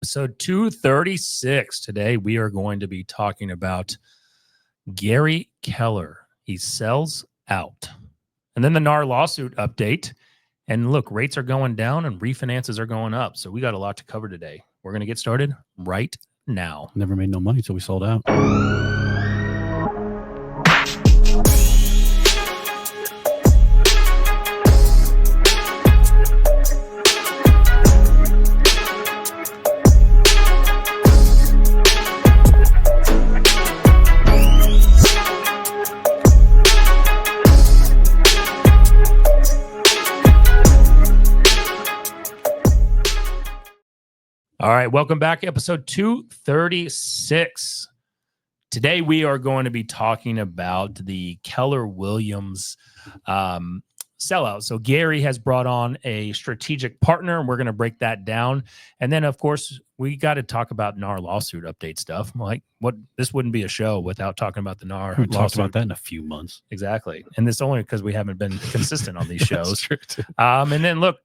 episode 236. Today, we are going to be talking about Gary Keller. He sells out. And then the NAR lawsuit update. And look, rates are going down and refinances are going up. So we got a lot to cover today. We're going to get started right now. Never made no money, so we sold out. All right, welcome back. Episode 236. Today, we are going to be talking about the Keller Williams sellout. So Gary has brought on a strategic partner, and we're going to break that down. And then, of course, we got to talk about NAR lawsuit update stuff. Like, this wouldn't be a show without talking about the NAR We lawsuit. talked about that in a few months. Exactly. And it's only because we haven't been consistent on these shows. That's true too. And then, look,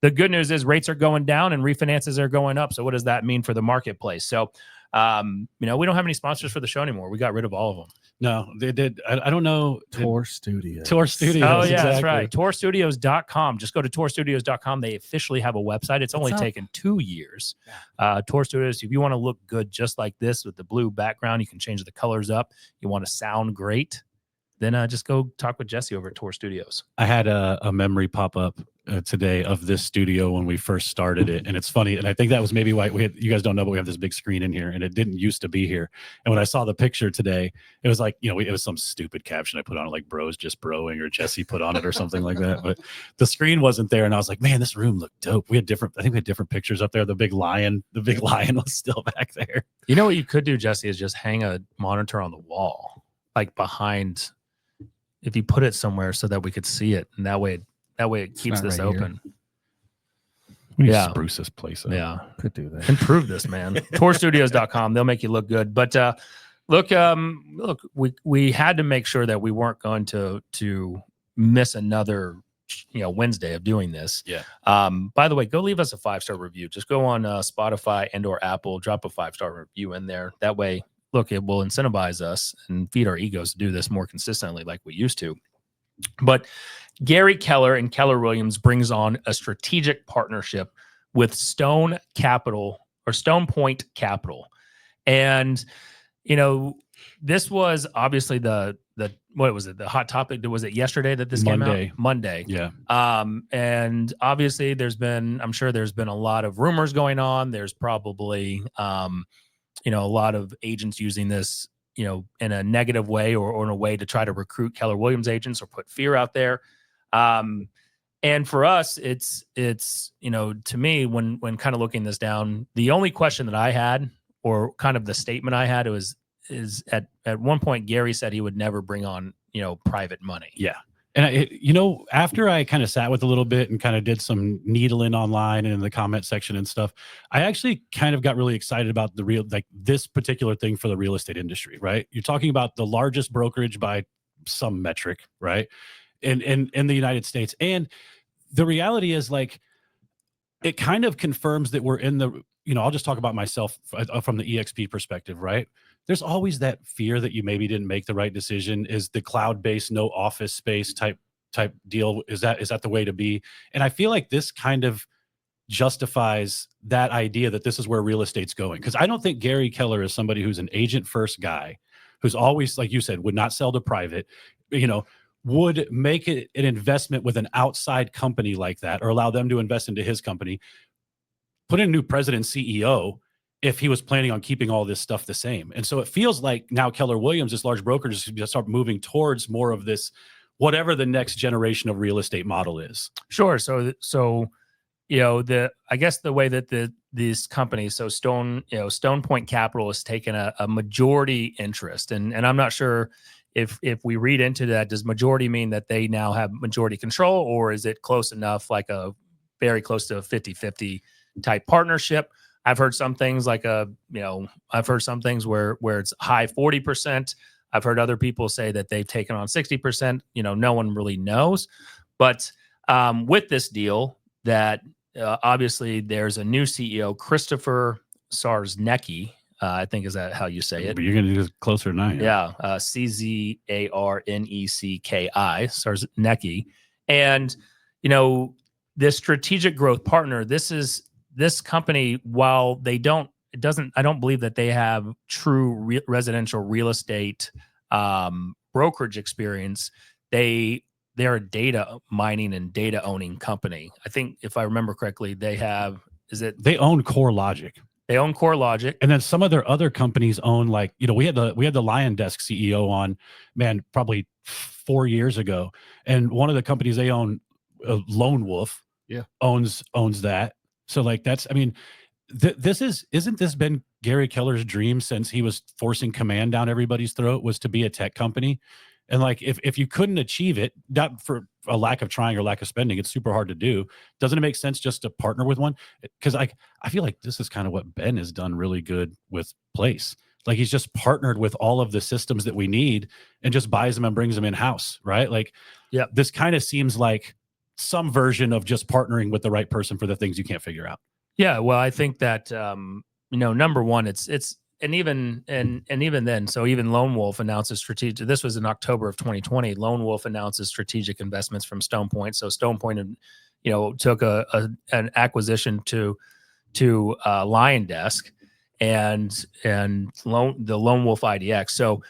the good news is rates are going down and refinances are going up. So what does that mean for the marketplace? So, we don't have any sponsors for the show anymore. We got rid of all of them. No, they did. I don't know. Tour Studios. Tour Studios. Oh, yeah, exactly. that's right. Tourstudios.com. Just go to tourstudios.com. They officially have a website. It's only taken 2 years. Tour Studios, if you want to look good just like this with the blue background, you can change the colors up. You want to sound great, then just go talk with Jesse over at Tour Studios. I had a memory pop up today of this studio when we first started it, and it's funny, and I think that was maybe why you guys don't know, but we have this big screen in here, and it didn't used to be here. And when I saw the picture today, it was like, it was some stupid caption I put on it, like "Bros just broing," or Jesse put on it, or something like that. But the screen wasn't there, and I was like, man, this room looked dope. I think we had different pictures up there. The big lion was still back there. You know what you could do, Jesse, is just hang a monitor on the wall, like behind. If you put it somewhere so that we could see it, and that way it keeps this open. We need to spruce this place up. Yeah, Could do that. improve this, man. Tourstudios.com. They'll make you look good. But look, we had to make sure that we weren't going to miss another Wednesday of doing this. Yeah. By the way, go leave us a 5-star review. Just go on Spotify and/or Apple. Drop a 5-star review in there. That way, look, it will incentivize us and feed our egos to do this more consistently like we used to. But Gary Keller and Keller Williams brings on a strategic partnership with Stone Point Capital. And, this was obviously the hot topic. Was it yesterday that this came out? Monday. Yeah. And obviously I'm sure there's been a lot of rumors going on. There's probably, a lot of agents using this, in a negative way or in a way to try to recruit Keller Williams agents or put fear out there. And for us, it's to me, when kind of looking this down, the only question that I had, or kind of the statement I had, is at one point, Gary said he would never bring on, private money. Yeah. And after I kind of sat with a little bit and kind of did some needling online and in the comment section and stuff, I actually kind of got really excited about this particular thing for the real estate industry, right? You're talking about the largest brokerage by some metric, right? In the United States. And the reality is, like, it kind of confirms that we're in the, I'll just talk about myself from the EXP perspective, right? There's always that fear that you maybe didn't make the right decision. Is the cloud-based, no office space type deal, is that the way to be? And I feel like this kind of justifies that idea that this is where real estate's going. Because I don't think Gary Keller is somebody who's an agent-first guy, who's always, like you said, would not sell to private, would make it an investment with an outside company like that, or allow them to invest into his company, put in a new president, CEO, if he was planning on keeping all this stuff the same. And so it feels like now Keller Williams, this large brokerage, is going to start moving towards more of this, whatever the next generation of real estate model is. Sure. So I guess the way that these companies, so Stone Point Capital, has taken a majority interest, and I'm not sure if we read into that, does majority mean that they now have majority control, or is it close enough, like a very close to a 50-50 type partnership? I've heard some things like where it's high 40%. I've heard other people say that they've taken on 60%. No one really knows. But with this deal, that obviously there's a new CEO, Christopher Czarnecki. I think is that how you say it? But you're going to do it closer than I am. Yeah, Czarnecki, Czarnecki, and this strategic growth partner. This company. While they don't, it doesn't. I don't believe that they have true residential real estate brokerage experience. They're a data mining and data owning company. I think if I remember correctly, they have. They own CoreLogic. They own CoreLogic, and then some of their other companies own, like, we had the Lion Desk CEO on, man, probably 4 years ago, and one of the companies they own, Lone Wolf, owns that. So like that's, I mean, isn't this been Gary Keller's dream since he was forcing command down everybody's throat, was to be a tech company? And like, if you couldn't achieve it, not for a lack of trying or lack of spending, it's super hard to do. Doesn't it make sense just to partner with one? Because I feel like this is kind of what Ben has done really good with Place. Like, he's just partnered with all of the systems that we need and just buys them and brings them in house, right? Like, yeah, this kind of seems like some version of just partnering with the right person for the things you can't figure out. Yeah, well, I think that number one, it's and even then, so even Lone Wolf announces strategic. This was in October of 2020. Lone Wolf announces strategic investments from Stone Point. So Stone Point, took an acquisition to Lion Desk and the Lone Wolf IDX. So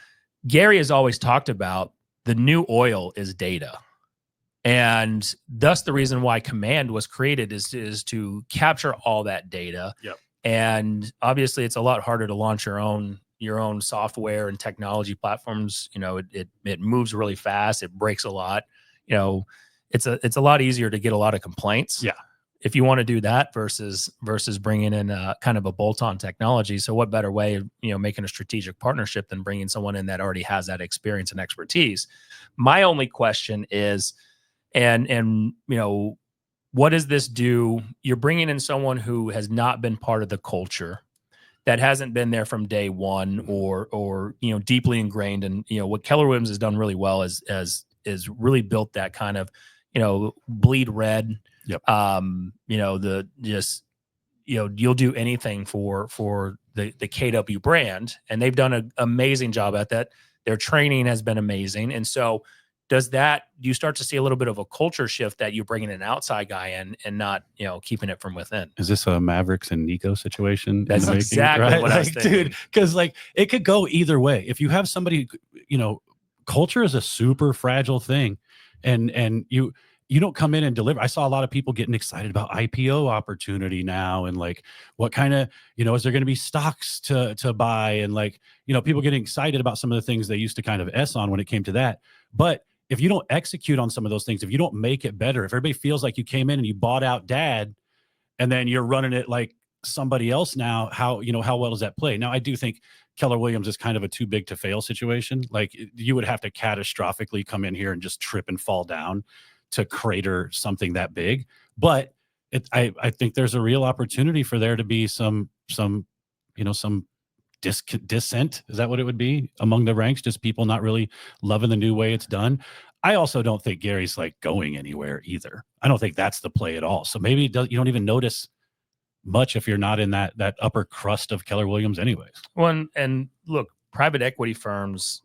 Gary has always talked about the new oil is data. And thus the reason why Command was created is to capture all that data. Yep. And obviously it's a lot harder to launch your own software and technology platforms. It moves really fast. It breaks a lot. It's a lot easier to get a lot of complaints. Yeah. If you want to do that versus bringing in kind of a bolt-on technology. So what better way of, making a strategic partnership than bringing someone in that already has that experience and expertise? My only question is, and what does this do? You're bringing in someone who has not been part of the culture, that hasn't been there from day one, or deeply ingrained. And what Keller Williams has done really well is really built that kind of bleed red. Yep. You'll do anything for the KW brand, and they've done an amazing job at that. Their training has been amazing, and so. Do you start to see a little bit of a culture shift that you're bringing an outside guy in and not, keeping it from within? Is this a Mavericks and Nico situation? That's exactly what I was thinking. Dude, because like it could go either way. If you have somebody, culture is a super fragile thing, and you don't come in and deliver. I saw a lot of people getting excited about IPO opportunity now, and like, what kind of, is there going to be stocks to buy, and like, people getting excited about some of the things they used to kind of S on when it came to that. But if you don't execute on some of those things, if you don't make it better, if everybody feels like you came in and you bought out dad, and then you're running it like somebody else now, how well does that play? Now, I do think Keller Williams is kind of a too big to fail situation. Like, you would have to catastrophically come in here and just trip and fall down to crater something that big. But I think there's a real opportunity for there to be some dissent. Is that what it would be among the ranks? Just people not really loving the new way it's done. I also don't think Gary's like going anywhere either. I don't think that's the play at all. So maybe you don't even notice much if you're not in that upper crust of Keller Williams anyways. Well, and look, private equity firms,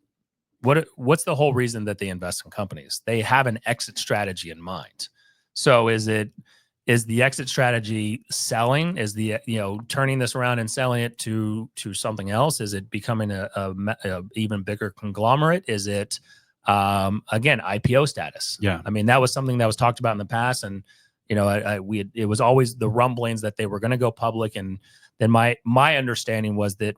what's the whole reason that they invest in companies? They have an exit strategy in mind. So is the exit strategy selling? Is the turning this around and selling it to something else? Is it becoming a even bigger conglomerate? Is it again IPO status? Yeah, I mean, that was something that was talked about in the past, and it was always the rumblings that they were going to go public, and then my understanding was that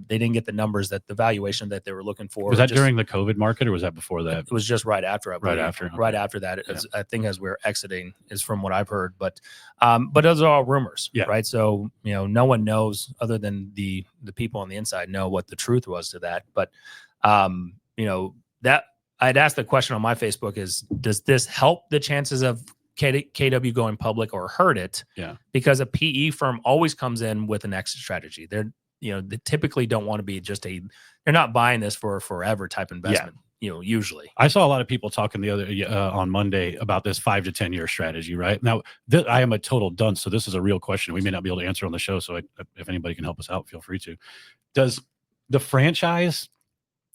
they didn't get the numbers, that the valuation that they were looking for. Was that during the COVID market, or was that before that? It was just right after. Right after. Okay. Right after that, I think, as we're exiting, is from what I've heard. But those are all rumors, right? So no one knows, other than the people on the inside know what the truth was to that. But that I'd asked the question on my Facebook is, does this help the chances of KW going public or hurt it? Yeah. Because a PE firm always comes in with an exit strategy. They typically don't want to be they're not buying this for a forever type investment. usually. I saw a lot of people talking the other on Monday about this 5 to 10 year strategy. Right now, I am a total dunce, so this is a real question. We may not be able to answer on the show. So if anybody can help us out, feel free to. Does the franchise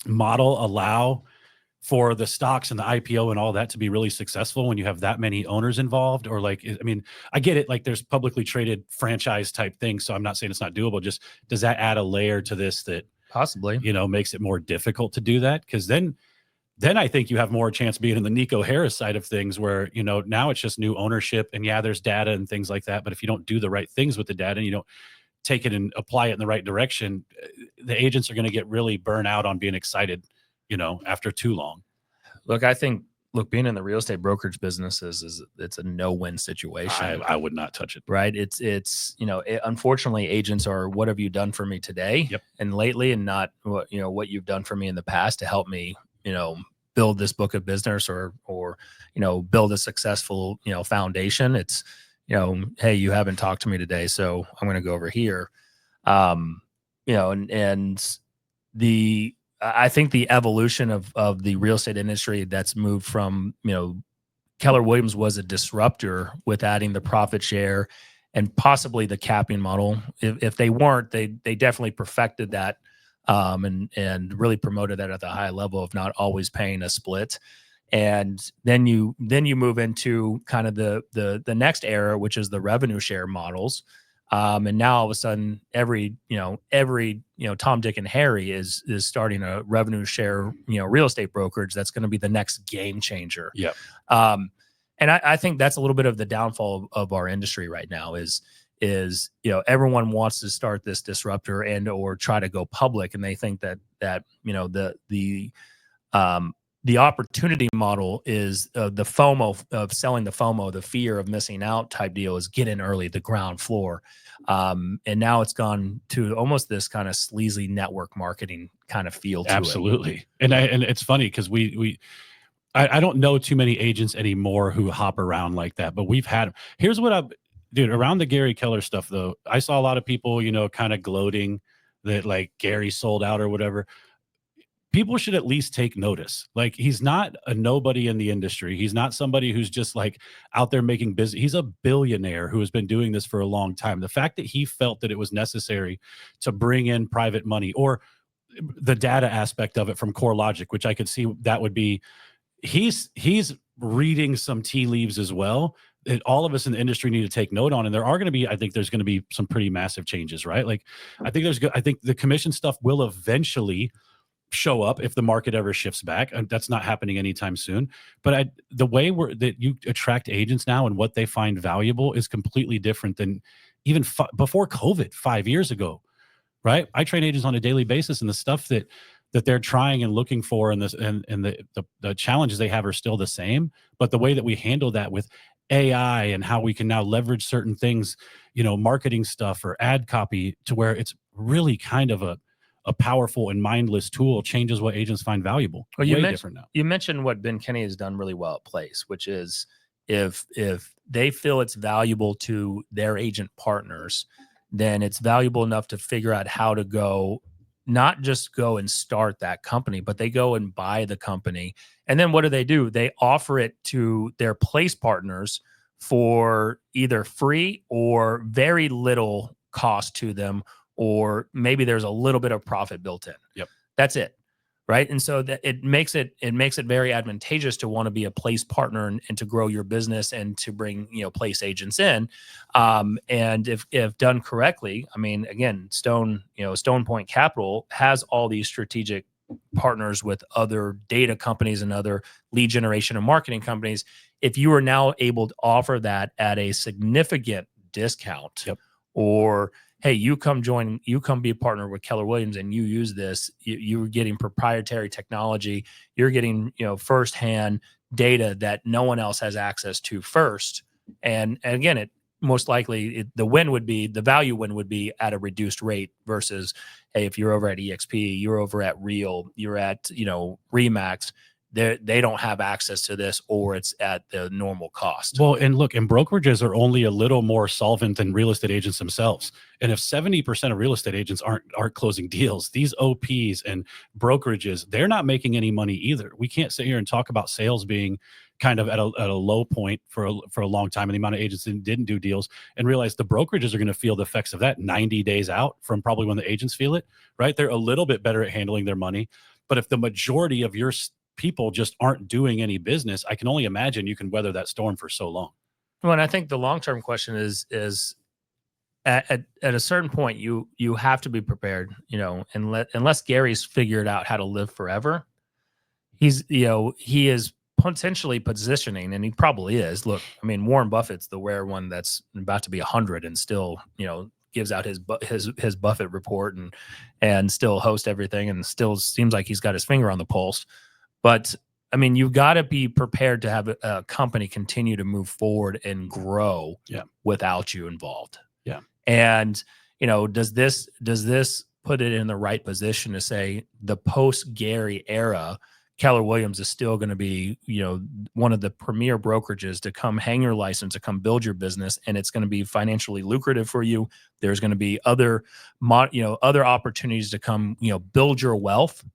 model allow for the stocks and the IPO and all that to be really successful when you have that many owners involved? Or like, I mean, I get it. Like there's publicly traded franchise type things. So I'm not saying it's not doable. Just does that add a layer to this that Possibly, makes it more difficult to do that? Because then I think you have more chance being in the Nico Harris side of things where, now it's just new ownership and yeah, there's data and things like that. But if you don't do the right things with the data and you don't take it and apply it in the right direction, the agents are going to get really burnt out on being excited, after too long. Look, I think, being in the real estate brokerage business it's a no-win situation. I would not touch it. Right. Unfortunately, agents are, what have you done for me today and lately, and not what you've done for me in the past to help me, build this book of business or build a successful, foundation. It's, hey, you haven't talked to me today, so I'm going to go over here. I think the evolution of the real estate industry that's moved from, Keller Williams was a disruptor with adding the profit share and possibly the capping model. If they weren't, they definitely perfected that, and really promoted that at the high level of not always paying a split. And then you move into kind of the next era, which is the revenue share models. And now all of a sudden, every Tom, Dick, and Harry is starting a revenue share, real estate brokerage that's going to be the next game changer. Yeah. And I think that's a little bit of the downfall of our industry right now is everyone wants to start this disruptor and or try to go public, and they think that the opportunity model is the FOMO of selling, the FOMO, the fear of missing out type deal is get in early, the ground floor. And now it's gone to almost this kind of sleazy network marketing kind of feel to it. Absolutely. And it's funny because I don't know too many agents anymore who hop around like that, but here's what dude, around the Gary Keller stuff though, I saw a lot of people, kind of gloating that like Gary sold out or whatever. People should at least take notice. Like he's not a nobody in the industry. He's not somebody who's just like out there making business. He's a billionaire who has been doing this for a long time. The fact that he felt that it was necessary to bring in private money or the data aspect of it from CoreLogic, which I could see that would be, he's reading some tea leaves as well that all of us in the industry need to take note on. And I think there's going to be some pretty massive changes, right? Like I think the commission stuff will eventually show up if the market ever shifts back, and that's not happening anytime soon. But the way that you attract agents now and what they find valuable is completely different than even before COVID 5 years ago, right? I train agents on a daily basis, and the stuff that they're trying and looking for, and the challenges they have are still the same. But the way that we handle that with AI and how we can now leverage certain things, marketing stuff or ad copy, to where it's really kind of a powerful and mindless tool, changes what agents find valuable. Well, different now. You mentioned what Ben Kenny has done really well at Place, which is if they feel it's valuable to their agent partners, then it's valuable enough to figure out how to not just go and start that company, but they go and buy the company. And then what do? They offer it to their Place partners for either free or very little cost to them, or maybe there's a little bit of profit built in. Yep. That's it. Right. And so that it makes it very advantageous to want to be a Place partner and to grow your business and to bring, Place agents in. And if done correctly, I mean, again, Stone Point Capital has all these strategic partners with other data companies and other lead generation and marketing companies. If you are now able to offer that at a significant discount, or hey, you come be a partner with Keller Williams and you use this, you're getting proprietary technology, you're getting, firsthand data that no one else has access to first. And again, it most likely the value win would be at a reduced rate versus, hey, if you're over at EXP, you're over at Real, you're at, Remax, they don't have access to this, or it's at the normal cost. Well, and look, and brokerages are only a little more solvent than real estate agents themselves. And if 70% of real estate agents aren't closing deals, these OPs and brokerages, they're not making any money either. We can't sit here and talk about sales being kind of at a low point for a long time, and the amount of agents that didn't do deals, and realize the brokerages are going to feel the effects of that 90 days out from probably when the agents feel it, right? They're a little bit better at handling their money. But if the majority of your people just aren't doing any business, I can only imagine you can weather that storm for so long. Well, and I think the long-term question is at a certain point, you have to be prepared, unless Gary's figured out how to live forever. He is potentially positioning, and he probably is. Look, I mean, Warren Buffett's the rare one that's about to be 100 and still, gives out his Buffett report and still hosts everything, and still seems like he's got his finger on the pulse. But I mean, you've got to be prepared to have a company continue to move forward and grow without you involved. Yeah. And, does this put it in the right position to say the post Gary era, Keller Williams is still going to be, one of the premier brokerages to come hang your license, to come build your business, and it's going to be financially lucrative for you. There's going to be other opportunities to come, build your wealth.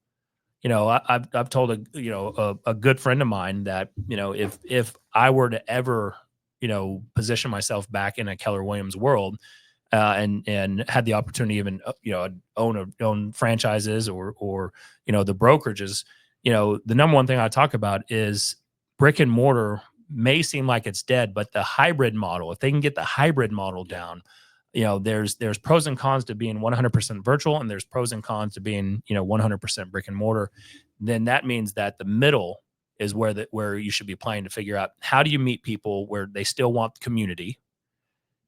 I've told a good friend of mine that, if I were to ever, position myself back in a Keller Williams world, and had the opportunity even, own franchises or the brokerages, the number one thing I talk about is brick and mortar may seem like it's dead, but the hybrid model, if they can get the hybrid model down, there's pros and cons to being 100% virtual, and there's pros and cons to being, 100% brick and mortar. Then that means that the middle is where you should be playing, to figure out how do you meet people where they still want community.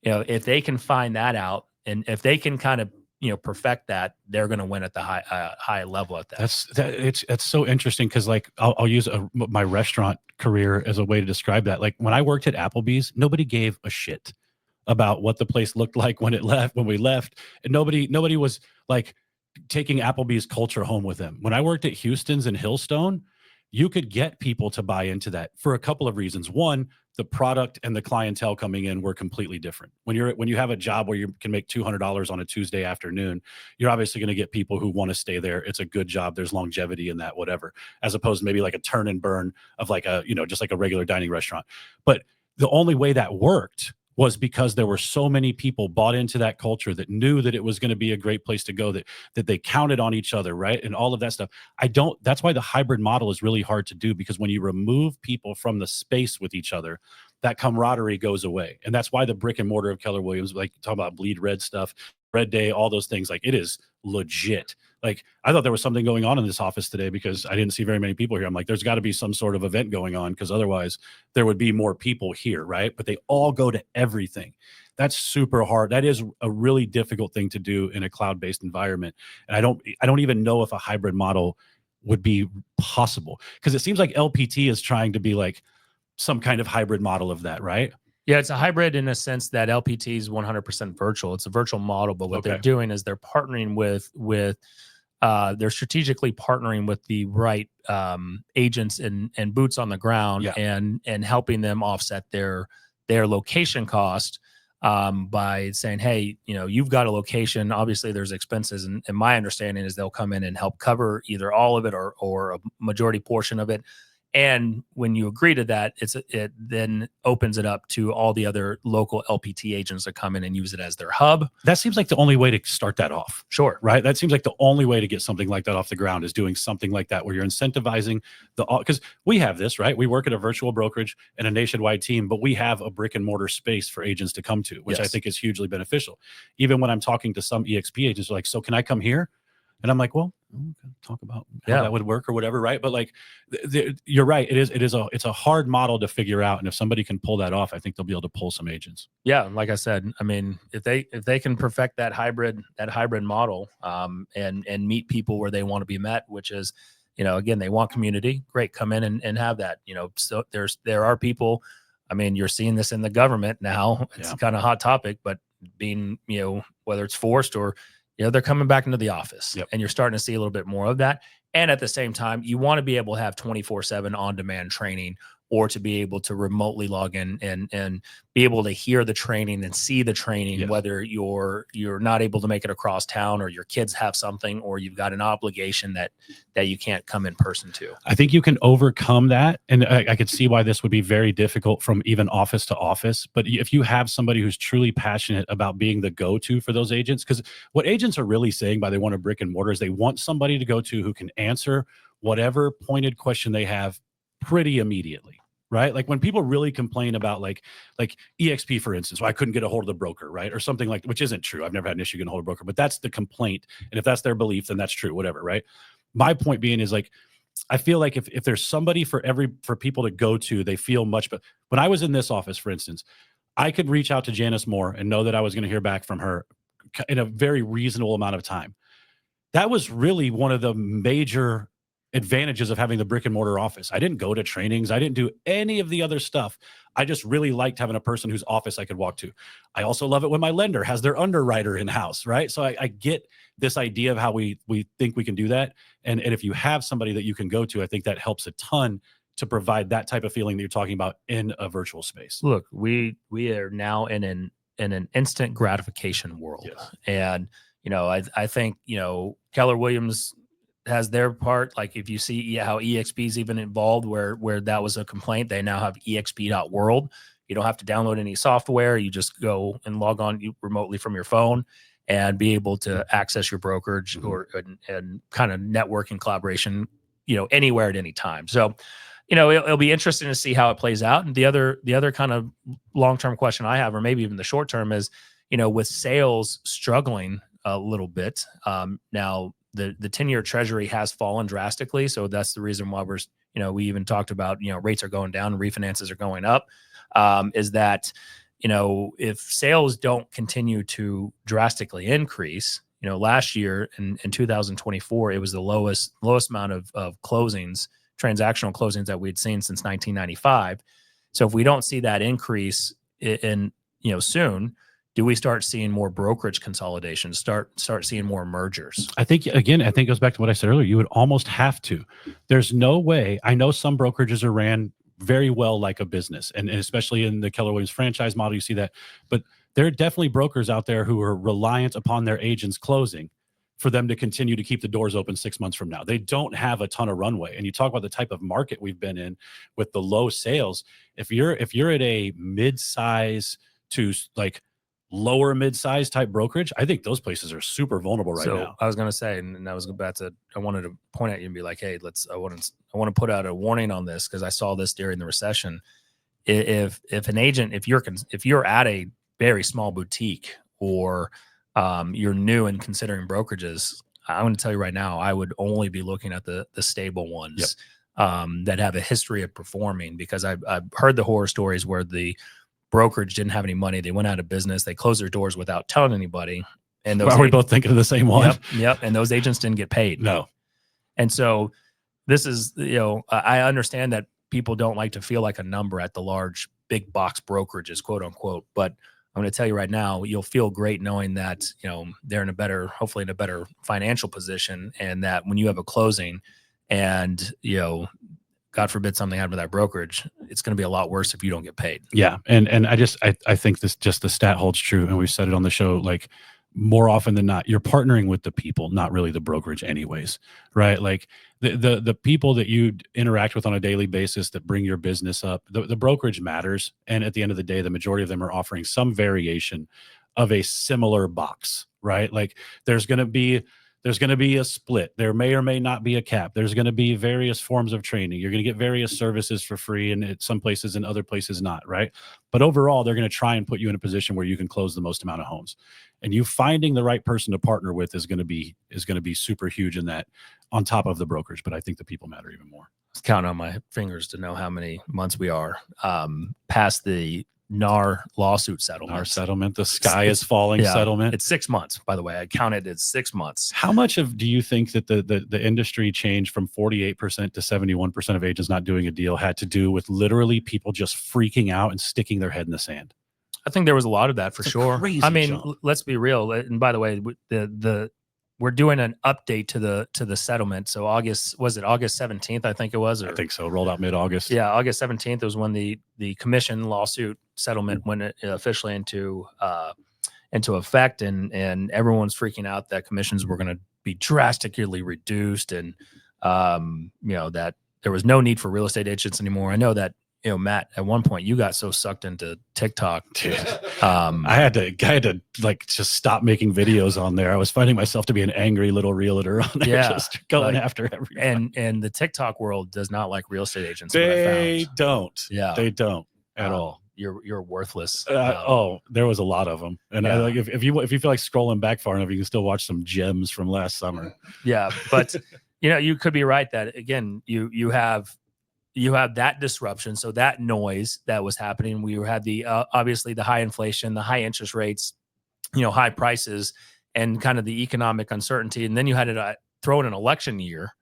If they can find that out, and if they can kind of, perfect that, they're going to win at the high level at that. It's so interesting, because like I'll use my restaurant career as a way to describe that. Like when I worked at Applebee's, nobody gave a shit about what the place looked like when we left, and nobody was like taking Applebee's culture home with them. When I worked at Houston's and Hillstone, you could get people to buy into that for a couple of reasons. One, the product and the clientele coming in were completely different. When you have a job where you can make $200 on a Tuesday afternoon, you're obviously going to get people who want to stay there. It's a good job. There's longevity in that, whatever, as opposed to maybe like a turn and burn of like just like a regular dining restaurant. But the only way that worked was because there were so many people bought into that culture, that knew that it was going to be a great place to go, that they counted on each other, right? And all of that stuff. That's why the hybrid model is really hard to do, because when you remove people from the space with each other, that camaraderie goes away. And that's why the brick and mortar of Keller Williams, like talk about bleed red stuff, Red Day, all those things, like it is legit. Like I thought there was something going on in this office today, because I didn't see very many people here. I'm like, there's got to be some sort of event going on, because otherwise there would be more people here, right? But they all go to everything. That's super hard. That is a really difficult thing to do in a cloud-based environment. And I don't even know if a hybrid model would be possible, because it seems like LPT is trying to be like some kind of hybrid model of that, right? Yeah, it's a hybrid in a sense that LPT is 100% virtual. It's a virtual model, but what they're doing is they're partnering with they're strategically partnering with the right agents and boots on the ground, and helping them offset their location cost, by saying, hey, you've got a location. Obviously, there's expenses, and my understanding is they'll come in and help cover either all of it or a majority portion of it. And when you agree to that, it then opens it up to all the other local LPT agents that come in and use it as their hub. That seems like the only way to start that off. Sure. Right. That seems like the only way to get something like that off the ground, is doing something like that, where you're incentivizing because we have this, right? We work at a virtual brokerage and a nationwide team, but we have a brick and mortar space for agents to come to, which I think is hugely beneficial. Even when I'm talking to some EXP agents, they're like, so can I come here? And I'm like, well, okay, talk about how that would work or whatever, right? But like, you're right. It's a hard model to figure out, and if somebody can pull that off, I think they'll be able to pull some agents. Yeah, like I said, I mean, if they can perfect that hybrid model, and meet people where they want to be met, which is, again, they want community. Great, come in and have that. So there are people. I mean, you're seeing this in the government now. It's kind of a hot topic, but being, whether it's forced or they're coming back into the office, Yep. and you're starting to see a little bit more of that. And at the same time, you want to be able to have 24/7 on-demand training, or to be able to remotely log in and be able to hear the training and see the training, Yes. whether you're not able to make it across town, or your kids have something, or you've got an obligation that you can't come in person to. I think you can overcome that. And I could see why this would be very difficult from even office to office. But if you have somebody who's truly passionate about being the go-to for those agents, because what agents are really saying by they want a brick and mortar is they want somebody to go to who can answer whatever pointed question they have pretty immediately. Right. Like when people really complain about like EXP, for instance, well, I couldn't get a hold of the broker, right? Or something like, which isn't true. I've never had an issue getting a hold of a broker, but that's the complaint. And if that's their belief, then that's true, whatever. Right. My point being is like, I feel like if there's somebody for people to go to, they feel much better. When I was in this office, for instance, I could reach out to Janice Moore and know that I was going to hear back from her in a very reasonable amount of time. That was really one of the major advantages of having the brick and mortar office. I didn't go to trainings. I didn't do any of the other stuff. I just really liked having a person whose office I could walk to. I also love it when my lender has their underwriter in house, right? So I get this idea of how we think we can do that. And if you have somebody that you can go to, I think that helps a ton to provide that type of feeling that you're talking about in a virtual space. Look, we are now in an instant gratification world. Yes. And I think Keller Williams has their part. Like if you see how EXP is even involved, where that was a complaint, they now have exp.world. You don't have to download any software. You just go and log on remotely from your phone and be able to access your brokerage and kind of network and collaboration, anywhere at any time. So, it'll be interesting to see how it plays out. And the other kind of long-term question I have, or maybe even the short term, is, with sales struggling a little bit, now the 10-year treasury has fallen drastically. So that's the reason why we even talked about, rates are going down, refinances are going up, is that, if sales don't continue to drastically increase, last year in 2024, it was the lowest amount of closings, transactional closings that we'd seen since 1995. So if we don't see that increase in soon, do we start seeing more brokerage consolidation, start seeing more mergers? I think it goes back to what I said earlier. You would almost have to. There's no way. I know some brokerages are ran very well like a business, and especially in the Keller Williams franchise model, you see that. But there are definitely brokers out there who are reliant upon their agents closing for them to continue to keep the doors open 6 months from now. They don't have a ton of runway. And you talk about the type of market we've been in with the low sales. If you're at a mid-size to like lower mid-size type brokerage, I think those places are super vulnerable right now. I was going to say, and I was about to, I wanted to point at you and be like, hey, I want to put out a warning on this, because I saw this during the recession. If an agent, if you're at a very small boutique, or you're new and considering brokerages, I'm going to tell you right now, I would only be looking at the stable ones. Yep. That have a history of performing, because I've heard the horror stories where the brokerage didn't have any money. They went out of business. They closed their doors without telling anybody. And those Are we both thinking of the same one? Yep. And those agents didn't get paid. No. And so this is, I understand that people don't like to feel like a number at the large, big box brokerages, quote unquote. But I'm going to tell you right now, you'll feel great knowing that, they're hopefully in a better financial position. And that when you have a closing and, God forbid something happened to that brokerage, it's going to be a lot worse if you don't get paid. Yeah. And I think the stat holds true. And we've said it on the show, like more often than not, you're partnering with the people, not really the brokerage anyways. Right. Like the people that you interact with on a daily basis that bring your business up, the brokerage matters. And at the end of the day, the majority of them are offering some variation of a similar box, right? Like there's going to be a split. There may or may not be a cap. There's going to be various forms of training. You're going to get various services for free, and at some places and other places not, right? But overall, they're going to try and put you in a position where you can close the most amount of homes. And you finding the right person to partner with is going to be super huge in that, on top of the brokerage. But I think the people matter even more. I was counting on my fingers to know how many months we are past the NAR lawsuit settlement. NAR settlement, the sky is falling settlement. It's 6 months, by the way. I counted it 6 months. How much do you think that the industry change from 48% to 71% of agents not doing a deal had to do with literally people just freaking out and sticking their head in the sand? I think there was a lot of that for It's a sure. crazy I mean, jump. let's be real. And by the way, we're doing an update to the settlement. So August, was it August 17th? I think it was. I think so. Rolled out mid-August. Yeah, August 17th was when the commission lawsuit settlement went officially into effect, and everyone's freaking out that commissions were going to be drastically reduced, and that there was no need for real estate agents anymore. I know that, Matt, at one point you got so sucked into TikTok. Dude, I had to like just stop making videos on there. I was finding myself to be an angry little realtor on there, just going after everybody. And the TikTok world does not like real estate agents. They don't. Yeah, they don't at all. You're worthless. There was a lot of them, and I, like if you feel like scrolling back far enough, you can still watch some gems from last summer. Yeah, but you could be right that again you have that disruption, so that noise that was happening. We had the obviously the high inflation, the high interest rates, high prices, and kind of the economic uncertainty, and then you had to throw in an election year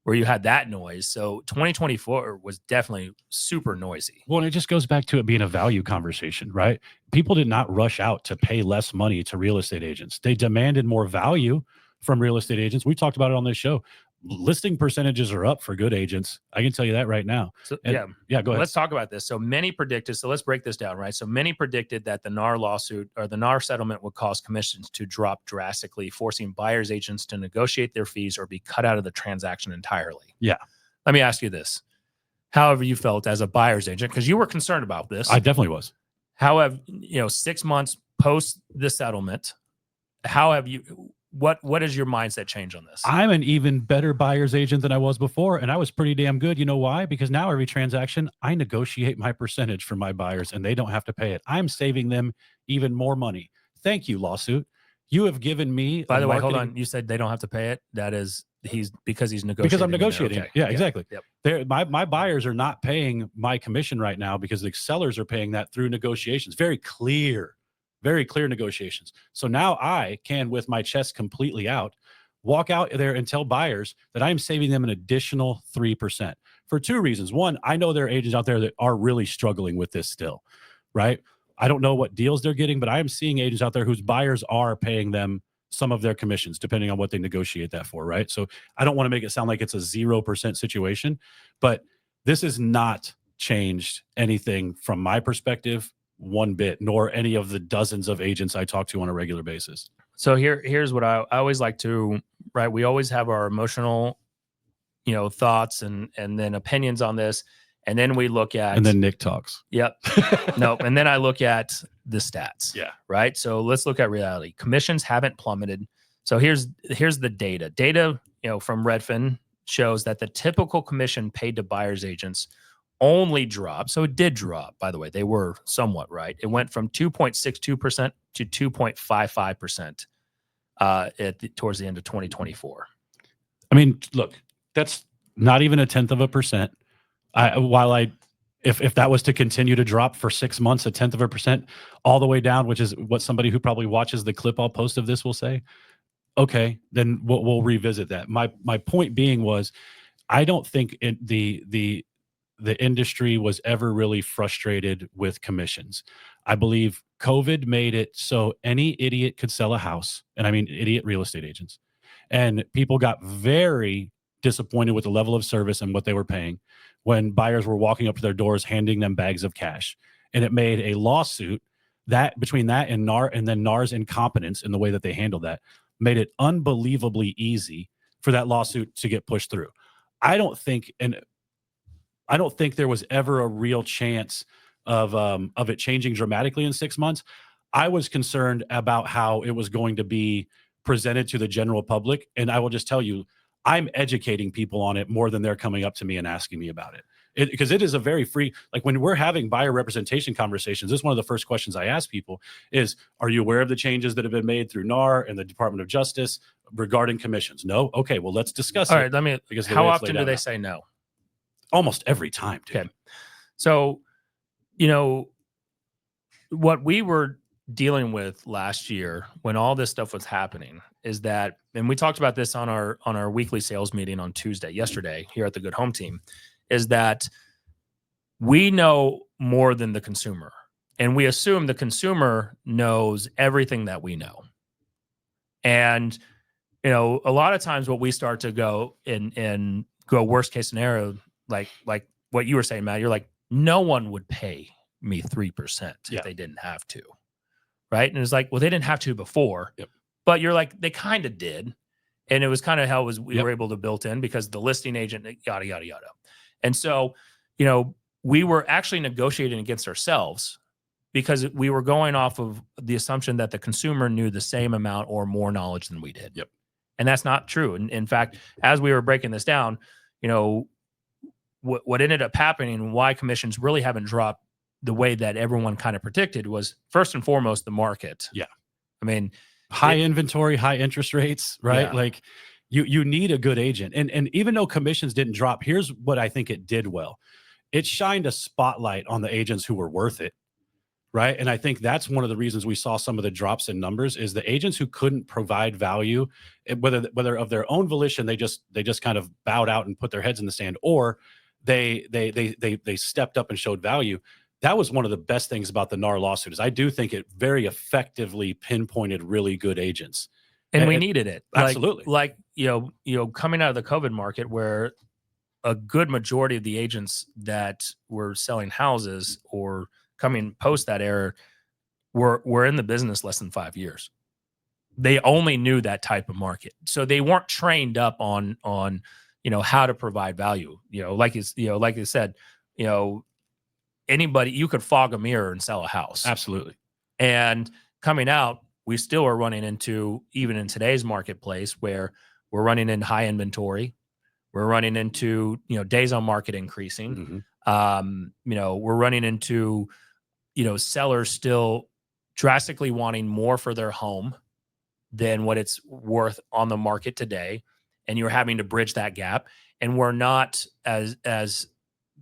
where you had that noise. So 2024 was definitely super noisy. Well, and it just goes back to it being a value conversation, right? People did not rush out to pay less money to real estate agents. They demanded more value from real estate agents. We talked about it on this show. Listing percentages are up for good agents. I can tell you that right now. So, go ahead. Let's talk about this. So many predicted, so let's break this down, right? So many predicted that the NAR lawsuit or the NAR settlement would cause commissions to drop drastically, forcing buyers agents to negotiate their fees or be cut out of the transaction entirely. Yeah. Let me ask you this. How have you felt as a buyer's agent? Because you were concerned about this. I definitely was. How have, 6 months post the settlement, how have you... What is your mindset change on this? I'm an even better buyer's agent than I was before, and I was pretty damn good. You know why? Because now every transaction, I negotiate my percentage for my buyers, and they don't have to pay it. I'm saving them even more money. Thank you, lawsuit. You have given me. By the way, hold on. You said they don't have to pay it. That is, because he's negotiating. Because I'm negotiating. Okay. Yeah, exactly. Yep. My buyers are not paying my commission right now because the sellers are paying that through negotiations. Very clear negotiations. So now I can, with my chest completely out, walk out there and tell buyers that I'm saving them an additional 3% for two reasons. One, I know there are agents out there that are really struggling with this still, right? I don't know what deals they're getting, but I am seeing agents out there whose buyers are paying them some of their commissions, depending on what they negotiate that for, right? So I don't want to make it sound like it's a 0% situation, but this has not changed anything from my perspective one bit, nor any of the dozens of agents I talk to on a regular basis. So here's what I always like to, right? We always have our emotional, thoughts and then opinions on this. And then we look at, and then Nick talks. Yep. No. And then I look at the stats. Yeah. Right. So let's look at reality. Commissions haven't plummeted. So here's the data. Data, from Redfin shows that the typical commission paid to buyer's agents only dropped. So it did drop, by the way. They were somewhat right. It went from 2.62% to 2.55% towards the end of 2024. I mean, look, that's not even 0.1%. If that was to continue to drop for 6 months, 0.1% all the way down, which is what somebody who probably watches the clip I'll post of this will say, okay, then we'll revisit that. My point being was, I don't think the industry was ever really frustrated with commissions. I believe COVID made it so any idiot could sell a house, and I mean idiot real estate agents, and people got very disappointed with the level of service and what they were paying when buyers were walking up to their doors handing them bags of cash. And it made a lawsuit that between that and NAR, and then NAR's incompetence in the way that they handled that, made it unbelievably easy for that lawsuit to get pushed through. I don't think there was ever a real chance of it changing dramatically in 6 months. I was concerned about how it was going to be presented to the general public. And I will just tell you, I'm educating people on it more than they're coming up to me and asking me about it. Because it is a very free, like when we're having buyer representation conversations, this is one of the first questions I ask people is, are you aware of the changes that have been made through NAR and the Department of Justice regarding commissions? No? Okay, well, let's discuss it. All right, because how often do they say no? Almost every time, dude. Okay. So, what we were dealing with last year when all this stuff was happening is that, and we talked about this on our weekly sales meeting on yesterday here at the Good Home Team, is that we know more than the consumer. And we assume the consumer knows everything that we know. And, a lot of times what we start to go and go worst case scenario, like what you were saying, Matt, you're like, no one would pay me 3% if they didn't have to. Right. And it's like, well, they didn't have to before, but you're like, they kind of did. And it was kind of how we were able to build in because the listing agent, yada, yada, yada. And so, we were actually negotiating against ourselves because we were going off of the assumption that the consumer knew the same amount or more knowledge than we did. And that's not true. And in fact, as we were breaking this down, what ended up happening and why commissions really haven't dropped the way that everyone kind of predicted was first and foremost the market. I mean, high inventory, high interest rates, right? Like you need a good agent. And even though commissions didn't drop, here's what I think it did well. It shined a spotlight on the agents who were worth it. Right. And I think that's one of the reasons we saw some of the drops in numbers is the agents who couldn't provide value, whether of their own volition, they just kind of bowed out and put their heads in the sand, or they stepped up and showed value. That was one of the best things about the NAR lawsuit is I do think it very effectively pinpointed really good agents. And we needed it. Absolutely. Like coming out of the COVID market where a good majority of the agents that were selling houses or coming post that era were in the business less than 5 years. They only knew that type of market. So they weren't trained up on how to provide value. Like you said, anybody, you could fog a mirror and sell a house. Absolutely. And coming out, we still are running into, even in today's marketplace, where we're running in high inventory. We're running into, days on market increasing. We're running into, sellers still drastically wanting more for their home than what it's worth on the market today. And you're having to bridge that gap. And we're not as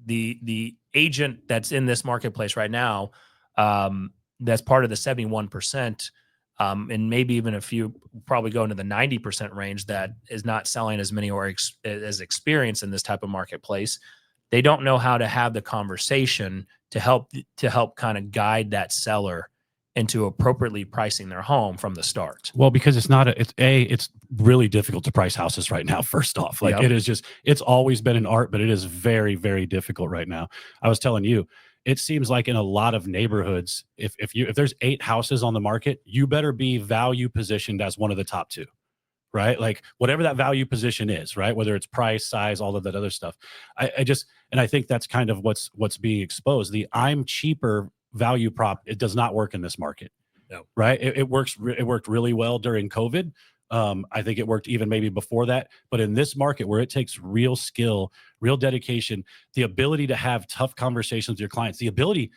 the agent that's in this marketplace right now, that's part of the 71%, and maybe even a few probably go into the 90% range that is not selling as many or as experienced in this type of marketplace. They don't know how to have the conversation to help kind of guide that seller into appropriately pricing their home from the start. Well, because it's really difficult to price houses right now. First off, it is it's always been an art, but it is very, very difficult right now. I was telling you, it seems like in a lot of neighborhoods, if there's 8 houses on the market, you better be value positioned as one of the top 2. Right? Like whatever that value position is, right? Whether it's price, size, all of that other stuff. I think that's kind of what's being exposed. The I'm cheaper value prop, it does not work in this market. No. Right? It worked really well during COVID. I think it worked even maybe before that. But in this market where it takes real skill, real dedication, the ability to have tough conversations with your clients, the ability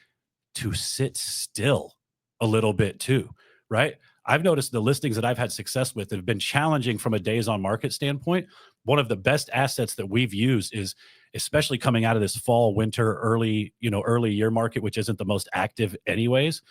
to sit still a little bit too, right? I've noticed the listings that I've had success with that have been challenging from a days on market standpoint. One of the best assets that we've used is, especially coming out of this fall, winter, early year market, which isn't the most active anyways,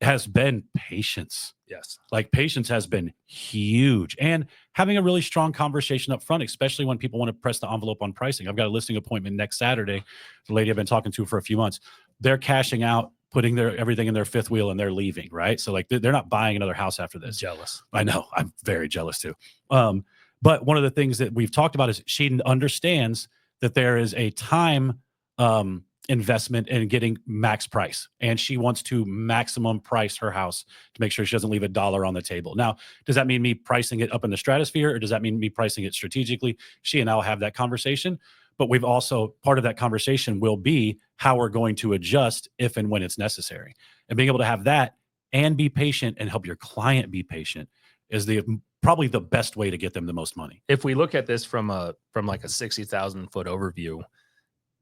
has been patience. Yes. Like patience has been huge, and having a really strong conversation up front, especially when people want to press the envelope on pricing. I've got a listing appointment next Saturday. The lady I've been talking to for a few months, they're cashing out, putting everything in their fifth wheel, and they're leaving. Right. So like they're not buying another house after this. Jealous. I know. I'm very jealous too. But one of the things that we've talked about is she understands that there is a time investment in getting max price, and she wants to maximum price her house to make sure she doesn't leave a dollar on the table. Now, does that mean me pricing it up in the stratosphere, or does that mean me pricing it strategically? She and I will have that conversation, but we've also, part of that conversation will be how we're going to adjust if and when it's necessary. And being able to have that and be patient and help your client be patient is probably the best way to get them the most money. If we look at this from like a 60,000 foot overview,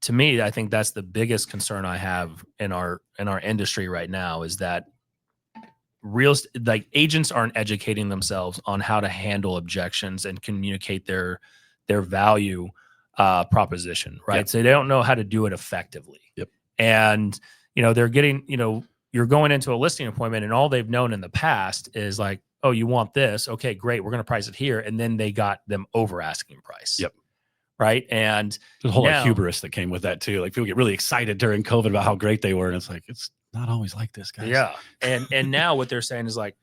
to me, I think that's the biggest concern I have in our industry right now is that agents aren't educating themselves on how to handle objections and communicate their value proposition, right? Yep. So they don't know how to do it effectively. Yep. And they're getting, you're going into a listing appointment and all they've known in the past is like, oh, you want this? Okay, great. We're going to price it here. And then they got them over asking price. Yep. Right. And there's a whole lot of hubris that came with that too. Like people get really excited during COVID about how great they were. And it's like, it's not always like this, guys. Yeah. And now what they're saying is like,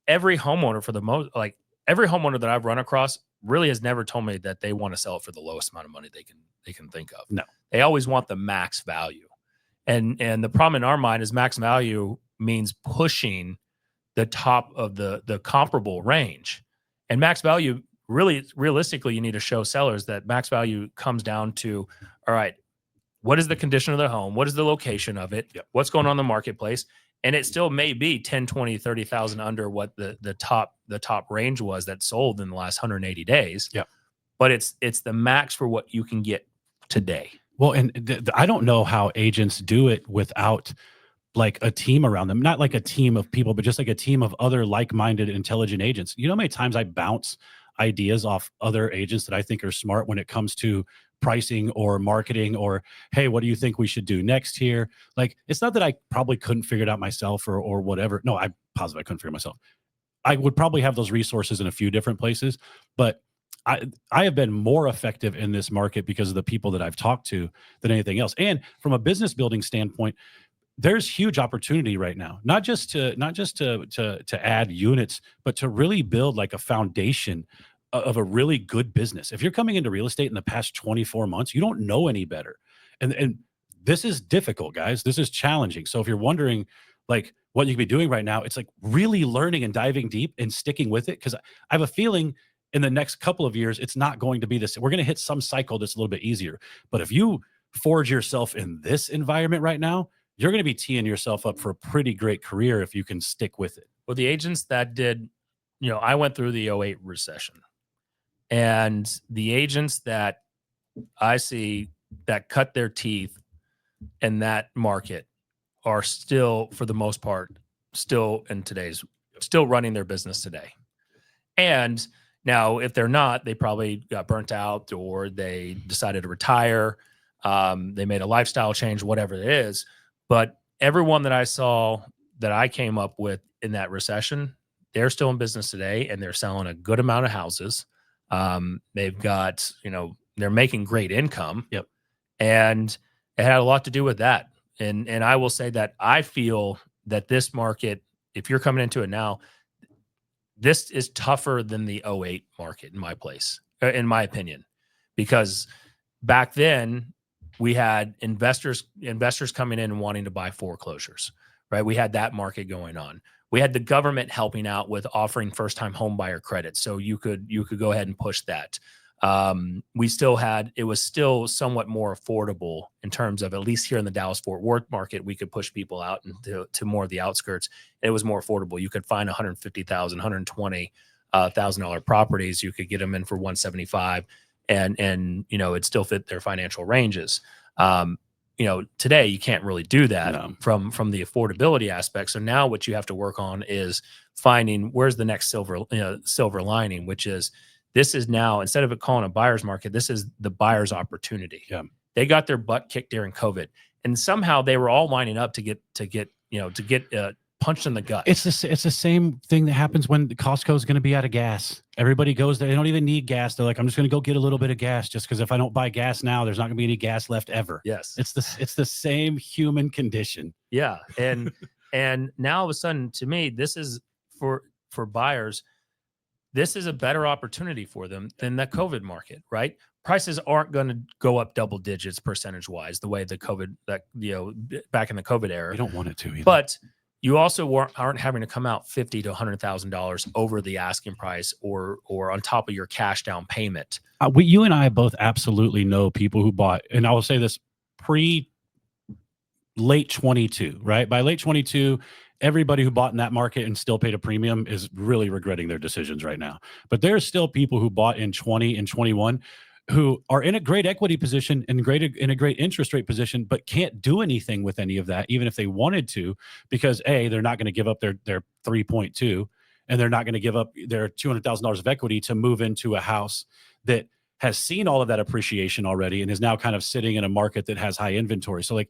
every homeowner for the most, like every homeowner that I've run across really has never told me that they want to sell it for the lowest amount of money they can think of. No. They always want the max value. And the problem in our mind is max value means pushing the top of the comparable range. And max value, really realistically, you need to show sellers that max value comes down to, all right, what is the condition of the home? What is the location of it? Yep. What's going on in the marketplace? And it still may be 10, 20, 30,000 under what the top range was that sold in the last 180 days. Yeah. But it's the max for what you can get today. Well, and I don't know how agents do it without like a team around them, not like a team of people, but just like a team of other like-minded, intelligent agents. You know how many times I bounce ideas off other agents that I think are smart when it comes to pricing or marketing or, hey, what do you think we should do next here? Like, it's not that I probably couldn't figure it out myself or whatever. No, I'm positive I couldn't figure it myself. I would probably have those resources in a few different places, but I have been more effective in this market because of the people that I've talked to than anything else. And from a business building standpoint, there's huge opportunity right now, not just to add units, but to really build like a foundation of a really good business. If you're coming into real estate in the past 24 months, you don't know any better. And this is difficult, guys. This is challenging. So if you're wondering like what you could be doing right now, it's like really learning and diving deep and sticking with it. Cause I have a feeling in the next couple of years, it's not going to be this. We're going to hit some cycle that's a little bit easier. But if you forge yourself in this environment right now, you're going to be teeing yourself up for a pretty great career if you can stick with it. Well, the agents that did, I went through the '08 recession, and the agents that I see that cut their teeth in that market are still, for the most part, still running their business today. And now, if they're not, they probably got burnt out or they decided to retire. They made a lifestyle change, whatever it is. But everyone that I saw that I came up with in that recession, they're still in business today and they're selling a good amount of houses. They've got, they're making great income. Yep. And it had a lot to do with that. And I will say that I feel that this market, if you're coming into it now, this is tougher than the '08 market in my opinion, because back then we had investors coming in and wanting to buy foreclosures, right? We had that market going on. We had the government helping out with offering first-time home buyer credit. So you could go ahead and push that. It was still somewhat more affordable in terms of, at least here in the Dallas-Fort Worth market, we could push people out to more of the outskirts. It was more affordable. You could find $150,000, $120,000 properties. You could get them in for $175, and it still fit their financial ranges. Today you can't really do that from the affordability aspect. So now what you have to work on is finding where's the next silver lining, which is, this is now, instead of it calling a buyer's market, this is the buyer's opportunity. Yeah. They got their butt kicked during COVID, and somehow they were all lining up to get punched in the gut. It's the same thing that happens when Costco is going to be out of gas. Everybody goes there. They don't even need gas. They're like, I'm just going to go get a little bit of gas, just because if I don't buy gas now, there's not going to be any gas left ever. Yes. It's the same human condition. Yeah. And now all of a sudden, to me, this is for buyers, this is a better opportunity for them than the COVID market, right? Prices aren't going to go up double digits percentage wise, the way back in the COVID era. You don't want it to either. But you also aren't having to come out $50,000 to $100,000 over the asking price or on top of your cash down payment. You and I both absolutely know people who bought, and I will say this, late 22, right? By late 22, everybody who bought in that market and still paid a premium is really regretting their decisions right now. But there's still people who bought in 20 and 21 who are in a great equity position and in a great interest rate position, but can't do anything with any of that, even if they wanted to, because they're not going to give up their 3.2, and they're not going to give up their $200,000 of equity to move into a house that has seen all of that appreciation already and is now kind of sitting in a market that has high inventory. So